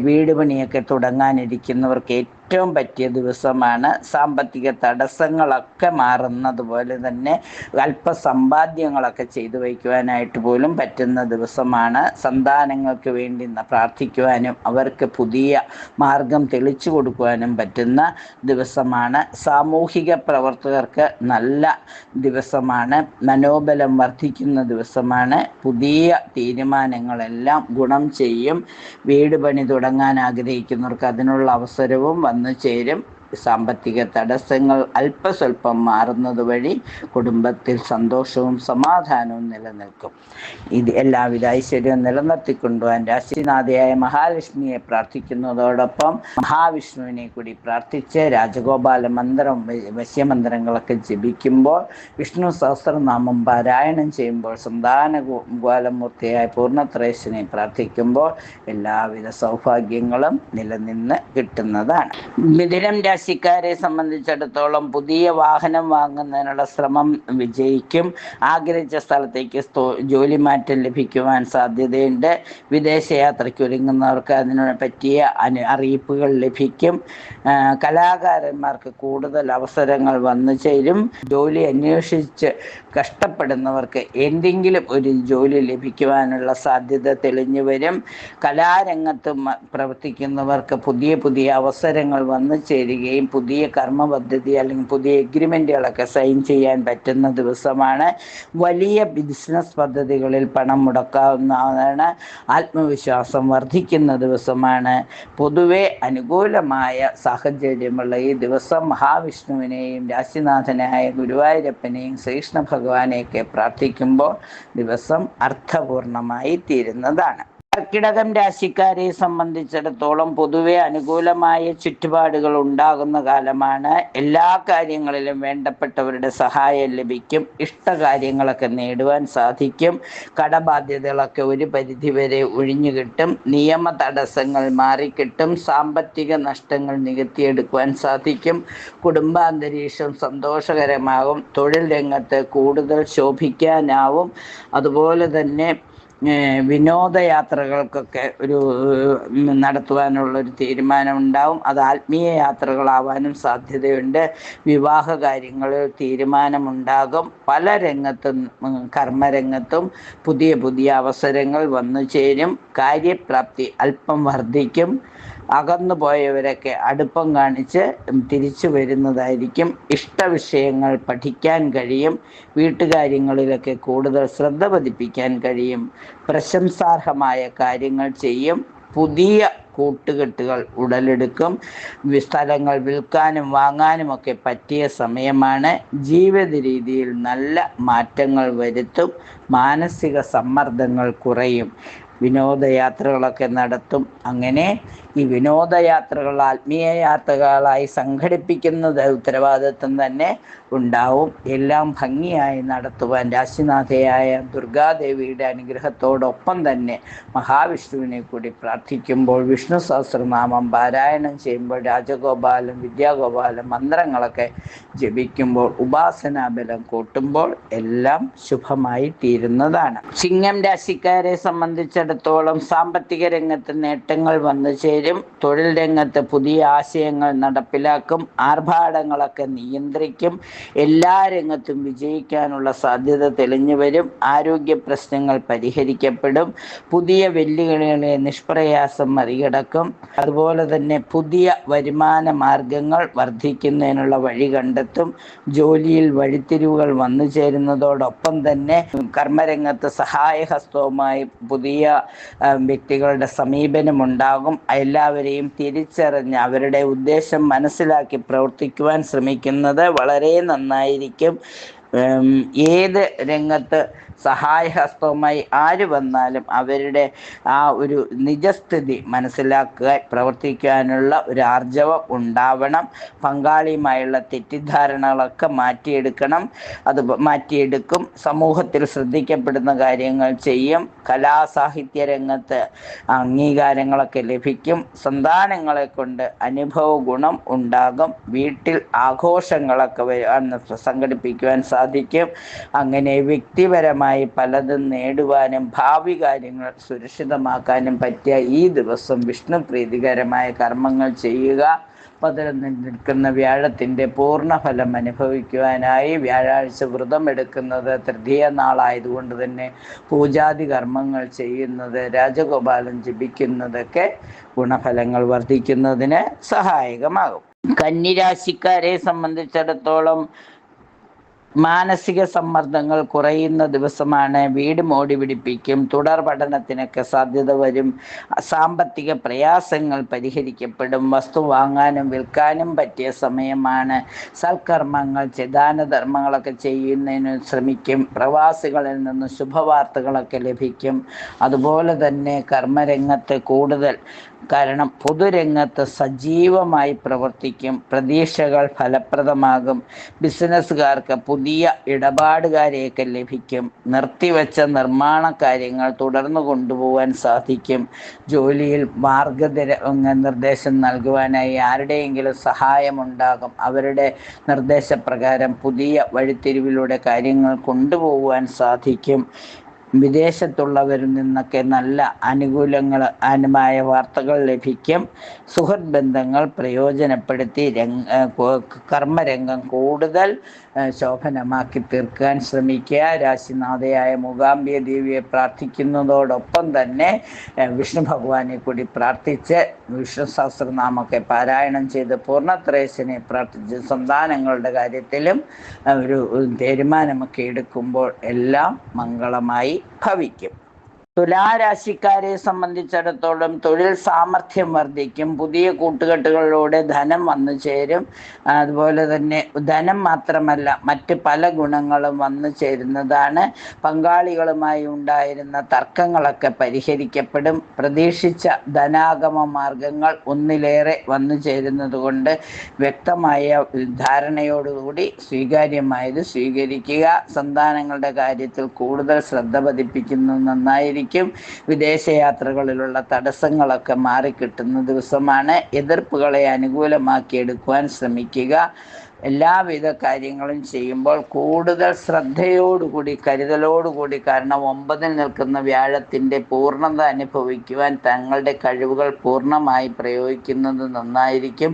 S1: വീട് പണിയൊക്കെ തുടങ്ങാനിരിക്കുന്നവർക്ക് ഏറ്റവും പറ്റിയ ദിവസമാണ്. സാമ്പത്തിക തടസ്സങ്ങളൊക്കെ മാറുന്നത് പോലെ തന്നെ അല്പ സമ്പാദ്യങ്ങളൊക്കെ ചെയ്തു വയ്ക്കുവാനായിട്ട് പോലും പറ്റുന്ന ദിവസമാണ്. സന്താനങ്ങൾക്ക് വേണ്ടി പ്രാർത്ഥിക്കുവാനും അവർക്ക് പുതിയ മാർഗം തെളിച്ചു കൊടുക്കുവാനും പറ്റുന്ന ദിവസമാണ്. സാമൂഹിക പ്രവർത്തകർക്ക് നല്ല ദിവസമാണ്. മനോബലം വർദ്ധിക്കുന്ന ദിവസമാണ്. പുതിയ തീരുമാനങ്ങളെല്ലാം ഗുണം ചെയ്യും. വീട് പണി തുടങ്ങാൻ ആഗ്രഹിക്കുന്നവർക്ക് അതിനുള്ള അവസരവും വന്നു ചേരും. സാമ്പത്തിക തടസ്സങ്ങൾ അല്പസ്വല്പം മാറുന്നത് വഴി കുടുംബത്തിൽ സന്തോഷവും സമാധാനവും നിലനിൽക്കും. ഇത് എല്ലാവിധ ഐശ്വര്യവും നിലനിർത്തിക്കൊണ്ടുപോകാൻ രാശിനാഥയായ മഹാലക്ഷ്മിയെ പ്രാർത്ഥിക്കുന്നതോടൊപ്പം മഹാവിഷ്ണുവിനെ കൂടി പ്രാർത്ഥിച്ച് രാജഗോപാല മന്ത്രം വശ്യമന്ത്രങ്ങളൊക്കെ ജപിക്കുമ്പോൾ വിഷ്ണു സഹസ്രനാമം പാരായണം ചെയ്യുമ്പോൾ സന്താന ഗോപാലമൂർത്തിയായ പൂർണ്ണത്രേശനെ പ്രാർത്ഥിക്കുമ്പോൾ എല്ലാവിധ സൗഭാഗ്യങ്ങളും നിലനിന്ന് കിട്ടുന്നതാണ്. മിഥുനം രാശിക്കാരെ സംബന്ധിച്ചിടത്തോളം പുതിയ വാഹനം വാങ്ങുന്നതിനുള്ള ശ്രമം വിജയിക്കും. ആഗ്രഹിച്ച സ്ഥലത്തേക്ക് ജോലി മാറ്റം ലഭിക്കുവാൻ സാധ്യതയുണ്ട്. വിദേശയാത്രയ്ക്ക് ഒരുങ്ങുന്നവർക്ക് അതിനെ പറ്റിയ അറിയിപ്പുകൾ ലഭിക്കും. കലാകാരന്മാർക്ക് കൂടുതൽ അവസരങ്ങൾ വന്നു ചേരും. ജോലി അന്വേഷിച്ച് കഷ്ടപ്പെടുന്നവർക്ക് എന്തെങ്കിലും ഒരു ജോലി ലഭിക്കുവാനുള്ള സാധ്യത തെളിഞ്ഞു വരും. കലാരംഗത്ത് പ്രവർത്തിക്കുന്നവർക്ക് പുതിയ അവസരങ്ങൾ വന്നു ചേരുകയും പുതിയ കർമ്മ പദ്ധതി അല്ലെങ്കിൽ പുതിയ എഗ്രിമെന്റുകളൊക്കെ സൈൻ ചെയ്യാൻ പറ്റുന്ന ദിവസമാണ്. വലിയ ബിസിനസ് പദ്ധതികളിൽ പണം മുടക്കാവുന്നതാണ്. ആത്മവിശ്വാസം വർദ്ധിക്കുന്ന ദിവസമാണ്. പൊതുവെ അനുകൂലമായ സാഹചര്യമുള്ള ഈ ദിവസം മഹാവിഷ്ണുവിനെയും രാശിനാഥനായ ഗുരുവായൂരപ്പനെയും ശ്രീകൃഷ്ണ ഭഗവാനെയൊക്കെ പ്രാർത്ഥിക്കുമ്പോൾ ദിവസം അർത്ഥപൂർണമായി തീരുന്നതാണ്. കർക്കിടകം രാശിക്കാരെ സംബന്ധിച്ചിടത്തോളം പൊതുവെ അനുകൂലമായ ചുറ്റുപാടുകൾ ഉണ്ടാകുന്ന കാലമാണ്. എല്ലാ കാര്യങ്ങളിലും വേണ്ടപ്പെട്ടവരുടെ സഹായം ലഭിക്കും. ഇഷ്ടകാര്യങ്ങളൊക്കെ നേടുവാൻ സാധിക്കും. കടബാധ്യതകളൊക്കെ ഒരു പരിധിവരെ ഒഴിഞ്ഞു കിട്ടും. നിയമ തടസ്സങ്ങൾ മാറിക്കിട്ടും. സാമ്പത്തിക നഷ്ടങ്ങൾ നികത്തിയെടുക്കുവാൻ സാധിക്കും. കുടുംബാന്തരീക്ഷം സന്തോഷകരമാകും. തൊഴിൽ രംഗത്ത് കൂടുതൽ ശോഭിക്കാനാവും. അതുപോലെ തന്നെ വിനോദയാത്രകൾക്കൊക്കെ നടത്തുവാനുള്ളൊരു തീരുമാനമുണ്ടാവും. അത് ആത്മീയ യാത്രകളാവാനും സാധ്യതയുണ്ട്. വിവാഹ കാര്യങ്ങളിൽ തീരുമാനമുണ്ടാകും. പല രംഗത്തും കർമ്മരംഗത്തും പുതിയ അവസരങ്ങൾ വന്നു ചേരും. കാര്യപ്രാപ്തി അല്പം വർദ്ധിക്കും. അകന്നു പോയവരൊക്കെ അടുപ്പം കാണിച്ച് തിരിച്ചു വരുന്നതായിരിക്കും. ഇഷ്ടവിഷയങ്ങൾ പഠിക്കാൻ കഴിയും. വീട്ടുകാര്യങ്ങളിലൊക്കെ കൂടുതൽ ശ്രദ്ധ പതിപ്പിക്കാൻ കഴിയും. പ്രശംസാർഹമായ കാര്യങ്ങൾ ചെയ്യും. പുതിയ കൂട്ടുകെട്ടുകൾ ഉടലെടുക്കും. സ്ഥലങ്ങൾ വിൽക്കാനും വാങ്ങാനും ഒക്കെ പറ്റിയ സമയമാണ്. ജീവിത രീതിയിൽ നല്ല മാറ്റങ്ങൾ വരുത്തും. മാനസിക സമ്മർദ്ദങ്ങൾ കുറയും. വിനോദയാത്രകളൊക്കെ നടത്തും. അങ്ങനെ ഈ വിനോദയാത്രകൾ ആത്മീയ യാത്രകളായി സംഘടിപ്പിക്കുന്നത് ഉത്തരവാദിത്വം തന്നെ ഉണ്ടാവും. എല്ലാം ഭംഗിയായി നടത്തുവാൻ രാശിനാഥയായ ദുർഗാദേവിയുടെ അനുഗ്രഹത്തോടൊപ്പം തന്നെ മഹാവിഷ്ണുവിനെ കൂടി പ്രാർത്ഥിക്കുമ്പോൾ വിഷ്ണു സഹസ്രനാമം പാരായണം ചെയ്യുമ്പോൾ രാജഗോപാലം വിദ്യാഗോപാലം മന്ത്രങ്ങളൊക്കെ ജപിക്കുമ്പോൾ ഉപാസനാബലം കൂട്ടുമ്പോൾ എല്ലാം ശുഭമായി തീരുന്നതാണ്. ചിങ്ങം രാശിക്കാരെ സംബന്ധിച്ചിടത്തോളം സാമ്പത്തിക രംഗത്ത് നേട്ടങ്ങൾ വന്നു ചേരും. തൊഴിൽ രംഗത്ത് പുതിയ ആശയങ്ങൾ നടപ്പിലാക്കും. ആർഭാടങ്ങളൊക്കെ നിയന്ത്രിക്കും. എല്ലാ രംഗത്തും വിജയിക്കാനുള്ള സാധ്യത തെളിഞ്ഞു വരും. ആരോഗ്യ പ്രശ്നങ്ങൾ പരിഹരിക്കപ്പെടും. പുതിയ വെല്ലുവിളികളെ നിഷ്പ്രയാസം മറികടക്കും. അതുപോലെ തന്നെ പുതിയ വരുമാന മാർഗങ്ങൾ വർദ്ധിക്കുന്നതിനുള്ള വഴി കണ്ടെത്തും. ജോലിയിൽ വഴിത്തിരിവുകൾ വന്നു ചേരുന്നതോടൊപ്പം തന്നെ കർമ്മരംഗത്ത് സഹായഹസ്തവുമായി പുതിയ വ്യക്തികളുടെ സമീപനമുണ്ടാകും. എല്ലാവരെയും തിരിച്ചറിഞ്ഞ് അവരുടെ ഉദ്ദേശം മനസ്സിലാക്കി പ്രവർത്തിക്കുവാൻ ശ്രമിക്കുന്നത് വളരെ നന്നായിരിക്കും. ഏത് രംഗത്ത് സഹായഹസ്തവുമായി ആര് വന്നാലും അവരുടെ ആ ഒരു നിജസ്ഥിതി മനസ്സിലാക്കുക, പ്രവർത്തിക്കാനുള്ള ഒരു ആർജവം ഉണ്ടാവണം. പങ്കാളിയുമായുള്ള തെറ്റിദ്ധാരണകളൊക്കെ മാറ്റിയെടുക്കും. സമൂഹത്തിൽ ശ്രദ്ധിക്കപ്പെടുന്ന കാര്യങ്ങൾ ചെയ്യും. സാഹിത്യ രംഗത്ത് അംഗീകാരങ്ങളൊക്കെ ലഭിക്കും. സന്താനങ്ങളെ കൊണ്ട് അനുഭവ ഗുണം ഉണ്ടാകും. വീട്ടിൽ ആഘോഷങ്ങളൊക്കെ സംഘടിപ്പിക്കുവാൻ സാധിക്കും. അങ്ങനെ വ്യക്തിപരമായി പലതും നേടുവാനും ഭാവി കാര്യങ്ങൾ സുരക്ഷിതമാക്കാനും പറ്റിയ ഈ ദിവസം വിഷ്ണു പ്രീതികരമായ കർമ്മങ്ങൾ ചെയ്യുക. നിൽക്കുന്ന വ്യാഴത്തിൻ്റെ പൂർണ്ണഫലം അനുഭവിക്കുവാനായി വ്യാഴാഴ്ച വ്രതം എടുക്കുന്നത്, തൃതീയ നാളായതുകൊണ്ട് തന്നെ പൂജാതി കർമ്മങ്ങൾ ചെയ്യുന്നത്, രാജഗോപാലൻ ജപിക്കുന്നതൊക്കെ ഗുണഫലങ്ങൾ വർദ്ധിക്കുന്നതിന് സഹായകമാകും. കന്നിരാശിക്കാരെ സംബന്ധിച്ചിടത്തോളം മാനസിക സമ്മർദ്ദങ്ങൾ കുറയുന്ന ദിവസമാണ്. വീട് മോടി പിടിപ്പിക്കും. തുടർ പഠനത്തിനൊക്കെ സാധ്യത വരും. സാമ്പത്തിക പ്രയാസങ്ങൾ പരിഹരിക്കപ്പെടും. വസ്തു വാങ്ങാനും വിൽക്കാനും പറ്റിയ സമയമാണ്. സൽക്കർമ്മങ്ങൾ, ദാനധർമ്മങ്ങളൊക്കെ ചെയ്യുന്നതിന് ശ്രമിക്കും. പ്രവാസികളിൽ നിന്ന് ശുഭവാർത്തകളൊക്കെ ലഭിക്കും. അതുപോലെ തന്നെ കർമ്മരംഗത്ത് കൂടുതൽ, കാരണം പൊതുരംഗത്ത് സജീവമായി പ്രവർത്തിക്കും. പ്രതീക്ഷകൾ ഫലപ്രദമാകും. ബിസിനസ്സുകാർക്ക് പുതിയ ഇടപാടുകാരെയൊക്കെ ലഭിക്കും. നിർത്തിവെച്ച നിർമ്മാണ കാര്യങ്ങൾ തുടർന്നു കൊണ്ടുപോകാൻ സാധിക്കും. ജോലിയിൽ നിർദ്ദേശം നൽകുവാനായി ആരുടെയെങ്കിലും സഹായമുണ്ടാകും. അവരുടെ നിർദ്ദേശപ്രകാരം പുതിയ വഴിത്തിരിവിലൂടെ കാര്യങ്ങൾ കൊണ്ടുപോകുവാൻ സാധിക്കും. വിദേശത്തുള്ളവരിൽ നിന്നൊക്കെ നല്ല അനുകൂലമായ വാർത്തകൾ ലഭിക്കും. സുഹൃത്ത് ബന്ധങ്ങൾ പ്രയോജനപ്പെടുത്തി കർമ്മരംഗം കൂടുതൽ ശോഭനമാക്കി തീർക്കാൻ ശ്രമിക്കുക. രാശിനാഥയായ മൂകാംബിക ദേവിയെ പ്രാർത്ഥിക്കുന്നതോടൊപ്പം തന്നെ വിഷ്ണു ഭഗവാനെ കൂടി പ്രാർത്ഥിച്ച് വിഷ്ണു സഹസ്രനാമൊക്കെ പാരായണം ചെയ്ത് പൂർണ്ണത്രയസിനെ പ്രാർത്ഥിച്ച് സന്താനങ്ങളുടെ കാര്യത്തിലും ഒരു തീരുമാനമൊക്കെ എടുക്കുമ്പോൾ എല്ലാം മംഗളമായി ഭവിക്കും. തുലാരാശിക്കാരെ സംബന്ധിച്ചിടത്തോളം തൊഴിൽ സാമർഥ്യം വർദ്ധിക്കും. പുതിയ കൂട്ടുകെട്ടുകളിലൂടെ ധനം വന്നു ചേരും. അതുപോലെ തന്നെ ധനം മാത്രമല്ല, മറ്റ് പല ഗുണങ്ങളും വന്നു ചേരുന്നതാണ്. പങ്കാളികളുമായി ഉണ്ടായിരുന്ന തർക്കങ്ങളൊക്കെ പരിഹരിക്കപ്പെടും. പ്രതീക്ഷിച്ച ധനാഗമ മാർഗങ്ങൾ ഒന്നിലേറെ വന്നു ചേരുന്നത് കൊണ്ട് വ്യക്തമായ ധാരണയോടുകൂടി സ്വീകാര്യമായത് സ്വീകരിക്കുക. സന്താനങ്ങളുടെ കാര്യത്തിൽ കൂടുതൽ ശ്രദ്ധ പതിപ്പിക്കുന്നത് നന്നായിരിക്കും. വിദേശയാത്രകളിലുള്ള തടസ്സങ്ങളൊക്കെ മാറിക്കിട്ടുന്ന ദിവസമാണ്. എതിർപ്പുകളെ അനുകൂലമാക്കിയെടുക്കുവാൻ ശ്രമിക്കുക. എല്ലാവിധ കാര്യങ്ങളും ചെയ്യുമ്പോൾ കൂടുതൽ ശ്രദ്ധയോടുകൂടി, കരുതലോടുകൂടി, കാരണം 9-ൽ നിൽക്കുന്ന വ്യാഴത്തിൻ്റെ പൂർണ്ണത അനുഭവിക്കുവാൻ തങ്ങളുടെ കഴിവുകൾ പൂർണ്ണമായി പ്രയോഗിക്കുന്നത് നന്നായിരിക്കും.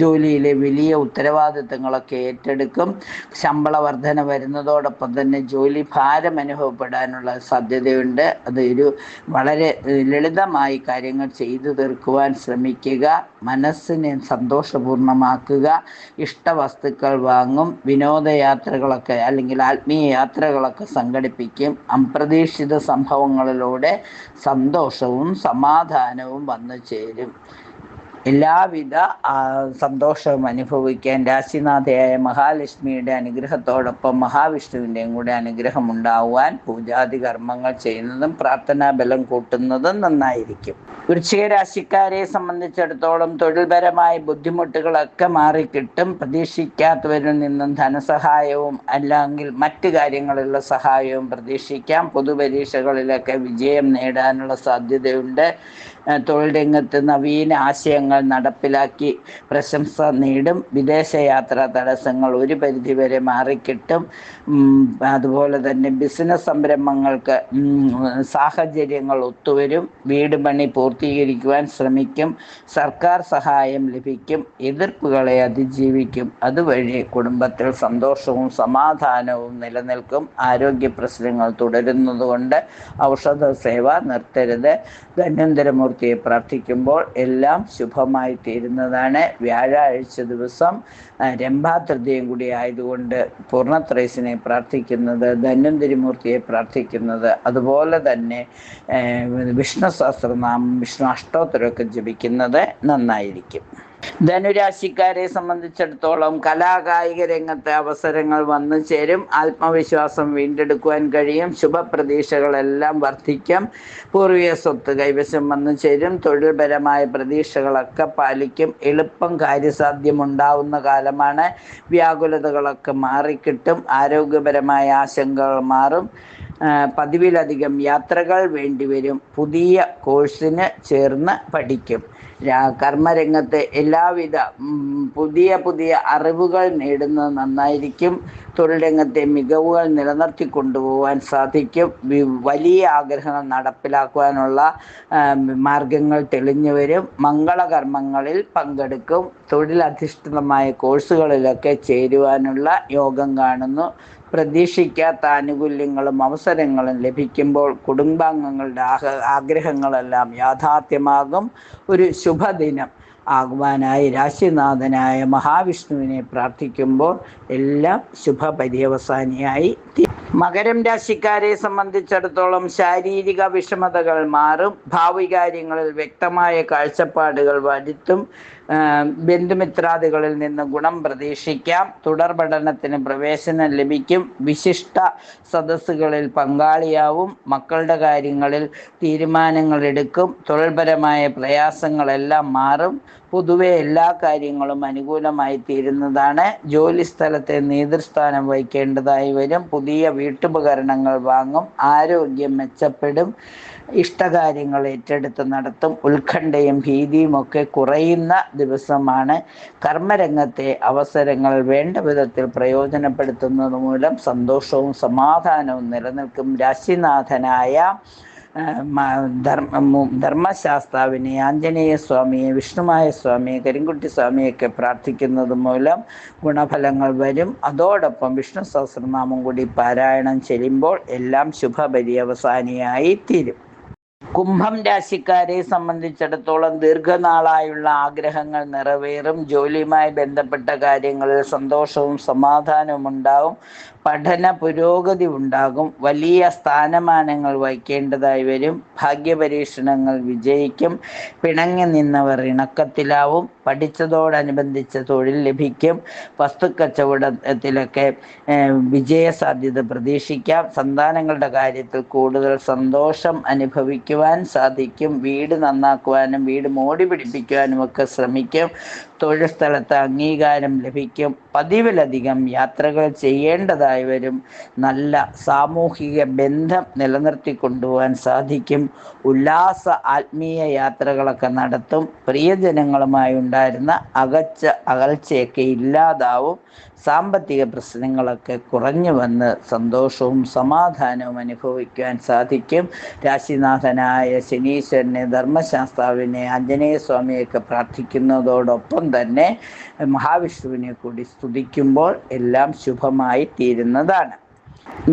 S1: ജോലിയിലെ വലിയ ഉത്തരവാദിത്തങ്ങളൊക്കെ ഏറ്റെടുക്കും. ശമ്പള വർധന വരുന്നതോടൊപ്പം തന്നെ ജോലി ഭാരം അനുഭവപ്പെടാനുള്ള സാധ്യതയുണ്ട്. അതൊരു വളരെ ലളിതമായി കാര്യങ്ങൾ ചെയ്തു തീർക്കുവാൻ ശ്രമിക്കുക. മനസ്സിനെ സന്തോഷപൂർണ്ണമാക്കുക. ഇഷ്ടവസ്തു വാങ്ങും. വിനോദയാത്രകളൊക്കെ അല്ലെങ്കിൽ ആത്മീയ യാത്രകളൊക്കെ സംഘടിപ്പിക്കും. അപ്രതീക്ഷിത സംഭവങ്ങളിലൂടെ സന്തോഷവും സമാധാനവും വന്നു ചേരും. എല്ലാവിധ സന്തോഷവും അനുഭവിക്കാൻ രാശിനാഥയായ മഹാലക്ഷ്മിയുടെ അനുഗ്രഹത്തോടൊപ്പം മഹാവിഷ്ണുവിൻ്റെയും കൂടെ അനുഗ്രഹം ഉണ്ടാവാൻ പൂജാതി കർമ്മങ്ങൾ ചെയ്യുന്നതും പ്രാർത്ഥനാ ബലം കൂട്ടുന്നതും നന്നായിരിക്കും. വൃശ്ചിക രാശിക്കാരെ സംബന്ധിച്ചിടത്തോളം തൊഴിൽപരമായ ബുദ്ധിമുട്ടുകളൊക്കെ മാറിക്കിട്ടും. പ്രതീക്ഷിക്കാത്തവരിൽ നിന്നും ധനസഹായവും അല്ലെങ്കിൽ മറ്റു കാര്യങ്ങളിലുള്ള സഹായവും പ്രതീക്ഷിക്കാം. പൊതുപരീക്ഷകളിലൊക്കെ വിജയം നേടാനുള്ള സാധ്യതയുണ്ട്. തൊഴിൽ രംഗത്ത് നവീന ആശയങ്ങൾ നടപ്പിലാക്കി പ്രശംസ നേടും. വിദേശയാത്രാ തടസ്സങ്ങൾ ഒരു പരിധിവരെ മാറിക്കിട്ടും. അതുപോലെ തന്നെ ബിസിനസ് സംരംഭങ്ങൾക്ക് സാഹചര്യങ്ങൾ ഒത്തുവരും. വീട് പണി പൂർത്തീകരിക്കുവാൻ ശ്രമിക്കും. സർക്കാർ സഹായം ലഭിക്കും. എതിർപ്പുകളെ അതിജീവിക്കും. അതുവഴി കുടുംബത്തിൽ സന്തോഷവും സമാധാനവും നിലനിൽക്കും. ആരോഗ്യ പ്രശ്നങ്ങൾ തുടരുന്നതുകൊണ്ട് ഔഷധ സേവ നിർത്തരുത്. ധന്വന്തരമൂർത്തിയെ പ്രാർത്ഥിക്കുമ്പോൾ എല്ലാം ശുഭമായി തീരുന്നതാണ്. വ്യാഴാഴ്ച ദിവസം രംഭാ തൃതീയം കൂടി ആയതുകൊണ്ട് പൂർണ്ണത്രയസിനെ പ്രാർത്ഥിക്കുന്നത്, ധന്വന്തരിമൂർത്തിയെ പ്രാർത്ഥിക്കുന്നത്, അതുപോലെ തന്നെ വിഷ്ണു സഹസ്രനാമം, വിഷ്ണു അഷ്ടോത്തരമൊക്കെ ജപിക്കുന്നത് നന്നായിരിക്കും. ധനുരാശിക്കാരെ സംബന്ധിച്ചിടത്തോളം കലാകായിക രംഗത്തെ അവസരങ്ങൾ വന്നു ചേരും. ആത്മവിശ്വാസം വീണ്ടെടുക്കുവാൻ കഴിയും. ശുഭപ്രതീക്ഷകളെല്ലാം വർദ്ധിക്കും. പൂർവിക സ്വത്ത് കൈവശം വന്നു ചേരും. തൊഴിൽപരമായ പ്രതീക്ഷകളൊക്കെ പാലിക്കും. എളുപ്പം കാര്യസാധ്യമുണ്ടാവുന്ന കാലമാണ്. വ്യാകുലതകളൊക്കെ മാറിക്കിട്ടും. ആരോഗ്യപരമായ ആശങ്കകൾ മാറും. പതിവിലധികം യാത്രകൾ വേണ്ടിവരും. പുതിയ കോഴ്സിന് ചേർന്ന് പഠിക്കും. കർമ്മരംഗത്തെ എല്ലാവിധ പുതിയ അറിവുകൾ നേടുന്നത് നന്നായിരിക്കും. തൊഴിൽ രംഗത്തെ മികവുകൾ നിലനിർത്തി കൊണ്ടുപോകാൻ സാധിക്കും. വലിയ ആഗ്രഹങ്ങൾ നടപ്പിലാക്കുവാനുള്ള മാർഗങ്ങൾ തെളിഞ്ഞു വരും. മംഗളകർമ്മങ്ങളിൽ പങ്കെടുക്കും. തൊഴിലധിഷ്ഠിതമായ കോഴ്സുകളിലൊക്കെ ചേരുവാനുള്ള യോഗം കാണുന്നു. പ്രതീക്ഷിക്കാത്ത ആനുകൂല്യങ്ങളും അവസരങ്ങളും ലഭിക്കുമ്പോൾ കുടുംബാംഗങ്ങളുടെ ആഗ്രഹങ്ങളെല്ലാം യാഥാർത്ഥ്യമാകും. ഒരു ശുഭദിനം ആകുവാനായി രാശിനാഥനായ മഹാവിഷ്ണുവിനെ പ്രാർത്ഥിക്കുമ്പോൾ എല്ലാം ശുഭപര്യവസാനിയായി. മകരം രാശിക്കാരെ സംബന്ധിച്ചിടത്തോളം ശാരീരിക വിഷമതകൾ മാറും. ഭാവി കാര്യങ്ങളിൽ വ്യക്തമായ കാഴ്ചപ്പാടുകൾ വരുത്തും. ബന്ധുമിത്രാദികളിൽ നിന്ന് ഗുണം പ്രതീക്ഷിക്കാം. തുടർ പഠനത്തിന് പ്രവേശനം ലഭിക്കും. വിശിഷ്ട സദസ്സുകളിൽ പങ്കാളിയാവും. മക്കളുടെ കാര്യങ്ങളിൽ തീരുമാനങ്ങൾ എടുക്കും. തൊഴിൽപരമായ പ്രയാസങ്ങളെല്ലാം മാറും. പൊതുവെ എല്ലാ കാര്യങ്ങളും അനുകൂലമായി തീരുന്നതാണ്. ജോലി സ്ഥലത്തെ നേതൃസ്ഥാനം വഹിക്കേണ്ടതായി വരും. പുതിയ വീട്ടുപകരണങ്ങൾ വാങ്ങും. ആരോഗ്യം മെച്ചപ്പെടും. ഇഷ്ടകാര്യങ്ങൾ ഏറ്റെടുത്ത് നടത്തും. ഉത്കണ്ഠയും ഭീതിയും ഒക്കെ കുറയുന്ന ദിവസമാണ്. കർമ്മരംഗത്തെ അവസരങ്ങൾ വേണ്ട വിധത്തിൽ പ്രയോജനപ്പെടുത്തുന്നത് മൂലം സന്തോഷവും സമാധാനവും നിലനിൽക്കും. രാശിനാഥനായ ധർമ്മശാസ്താവിനെ, ആഞ്ജനേയ സ്വാമിയെ, വിഷ്ണുമായ സ്വാമിയെ, കരിങ്കുട്ടി സ്വാമിയൊക്കെ പ്രാർത്ഥിക്കുന്നത് മൂലം ഗുണഫലങ്ങൾ വരും. അതോടൊപ്പം വിഷ്ണു സഹസ്രനാമം കൂടി പാരായണം ചെയ്യുമ്പോൾ എല്ലാം ശുഭപര്യവസാനിയായി തീരും. കുംഭം രാശിക്കാരെ സംബന്ധിച്ചിടത്തോളം ദീർഘനാളായുള്ള ആഗ്രഹങ്ങൾ നിറവേറും. ജോലിയുമായി ബന്ധപ്പെട്ട കാര്യങ്ങളിൽ സന്തോഷവും സമാധാനവും ഉണ്ടാകും. പഠന പുരോഗതി ഉണ്ടാകും. വലിയ സ്ഥാനമാനങ്ങൾ വഹിക്കേണ്ടതായി വരും. ഭാഗ്യപരീക്ഷണങ്ങൾ വിജയിക്കും. പിണങ്ങി നിന്നവർ ഇണക്കത്തിലാവും. പഠിച്ചതോടനുബന്ധിച്ച് തൊഴിൽ ലഭിക്കും. വസ്തുക്കച്ചവടത്തിലൊക്കെ വിജയസാധ്യത പ്രതീക്ഷിക്കാം. സന്താനങ്ങളുടെ കാര്യത്തിൽ കൂടുതൽ സന്തോഷം അനുഭവിക്കുവാൻ സാധിക്കും. വീട് നന്നാക്കുവാനും വീട് മോടി പിടിപ്പിക്കുവാനും ഒക്കെ ശ്രമിക്കും. തൊഴിൽ സ്ഥലത്ത് അംഗീകാരം ലഭിക്കും. പതിവിലധികം യാത്രകൾ ചെയ്യേണ്ടതായി വരും. നല്ല സാമൂഹിക ബന്ധം നിലനിർത്തി കൊണ്ടുപോകാൻ സാധിക്കും. ഉല്ലാസ ആത്മീയ യാത്രകളൊക്കെ നടത്തും. പ്രിയജനങ്ങളുമായി ഉണ്ടായിരുന്ന അകൽച്ചയൊക്കെ ഇല്ലാതാവും. സാമ്പത്തിക പ്രശ്നങ്ങളൊക്കെ കുറഞ്ഞു വന്ന് സന്തോഷവും സമാധാനവും അനുഭവിക്കുവാൻ സാധിക്കും. രാശിനാഥനായ ശനീശ്വരനെ, ധർമ്മശാസ്താവിനെ, ആഞ്ജനേയ സ്വാമിയൊക്കെ പ്രാർത്ഥിക്കുന്നതോടൊപ്പം തന്നെ മഹാവിഷ്ണുവിനെ കൂടി സ്തുതിക്കുമ്പോൾ എല്ലാം ശുഭമായി തീരുന്നതാണ്.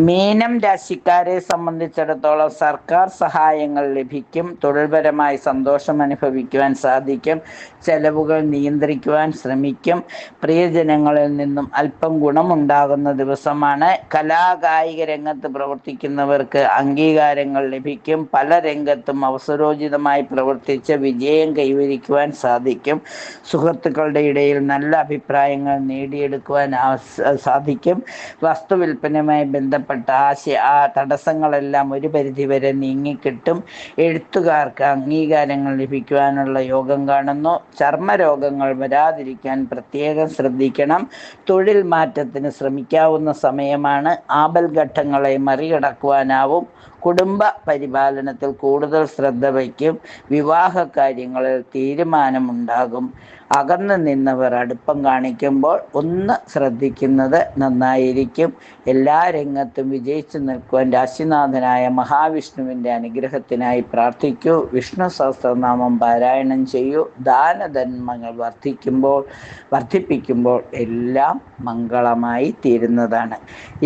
S1: മീനം രാശിക്കാരെ സംബന്ധിച്ചിടത്തോളം സർക്കാർ സഹായങ്ങൾ ലഭിക്കും. തൊഴിൽപരമായി സന്തോഷം അനുഭവിക്കുവാൻ സാധിക്കും. ചെലവുകൾ നിയന്ത്രിക്കുവാൻ ശ്രമിക്കും. പ്രിയജനങ്ങളിൽ നിന്നും അല്പം ഗുണമുണ്ടാകുന്ന ദിവസമാണ്. കലാകായിക രംഗത്ത് പ്രവർത്തിക്കുന്നവർക്ക് അംഗീകാരങ്ങൾ ലഭിക്കും. പല രംഗത്തും അവസരോചിതമായി പ്രവർത്തിച്ച് വിജയം കൈവരിക്കുവാൻ സാധിക്കും. സുഹൃത്തുക്കളുടെ ഇടയിൽ നല്ല അഭിപ്രായങ്ങൾ നേടിയെടുക്കുവാൻ സാധിക്കും. വസ്തുവിൽപ്പനയുമായി ബന്ധപ്പെട്ട തടസ്സങ്ങളെല്ലാം ഒരു പരിധിവരെ നീങ്ങിക്കിട്ടും. എഴുത്തുകാർക്ക് അംഗീകാരങ്ങൾ ലഭിക്കുവാനുള്ള യോഗം കാണുന്നു. ചർമ്മരോഗങ്ങൾ വരാതിരിക്കാൻ പ്രത്യേകം ശ്രദ്ധിക്കണം. തൊഴിൽ മാറ്റത്തിന് ശ്രമിക്കാവുന്ന സമയമാണ്. ആപൽഘട്ടങ്ങളെ മറികടക്കുവാനാവും. കുടുംബ പരിപാലനത്തിൽ കൂടുതൽ ശ്രദ്ധ വയ്ക്കും. വിവാഹ കാര്യങ്ങളിൽ തീരുമാനമുണ്ടാകും. അകന്നു നിന്നവർ അടുപ്പം കാണിക്കുമ്പോൾ ഒന്ന് ശ്രദ്ധിക്കുന്നത് നന്നായിരിക്കും. എല്ലാ രംഗത്തും വിജയിച്ചു നിൽക്കുവാൻ രാശിനാഥനായ മഹാവിഷ്ണുവിൻ്റെ അനുഗ്രഹത്തിനായി പ്രാർത്ഥിക്കൂ. വിഷ്ണു സഹസ്രനാമം പാരായണം ചെയ്യൂ. ദാനധർമ്മങ്ങൾ വർദ്ധിപ്പിക്കുമ്പോൾ എല്ലാം മംഗളമായി തീരുന്നതാണ്.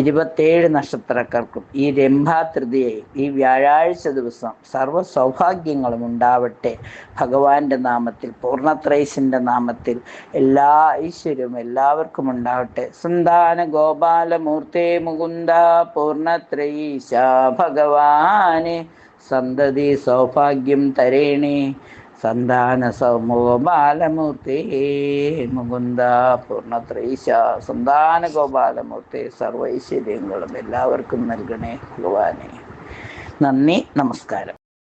S1: 27 നക്ഷത്രക്കാർക്കും ഈ രംഭാ തൃതീയയിൽ ഈ വ്യാഴാഴ്ച ദിവസം സർവ്വ സൗഭാഗ്യങ്ങളും ഉണ്ടാവട്ടെ. ഭഗവാന്റെ നാമത്തിൽ, പൂർണ്ണത്രയീശന്റെ നാമത്തിൽ എല്ലാ ഐശ്വര്യവും എല്ലാവർക്കും ഉണ്ടാവട്ടെ. സന്താന ഗോപാലമൂർത്തേ മുകുന്ദ പൂർണ്ണത്രയീശ ഭഗവാനെ സന്തതി സൗഭാഗ്യം തരേണേ. സന്താന സൗമഗോപാലമൂർത്തി മുകുന്ദ പൂർണ്ണത്രൈശ സന്താന ഗോപാലമൂർത്തി സർവൈശ്വര്യങ്ങളും എല്ലാവർക്കും നൽകണേ ഭഗവാനെ. നന്ദി, നമസ്കാരം.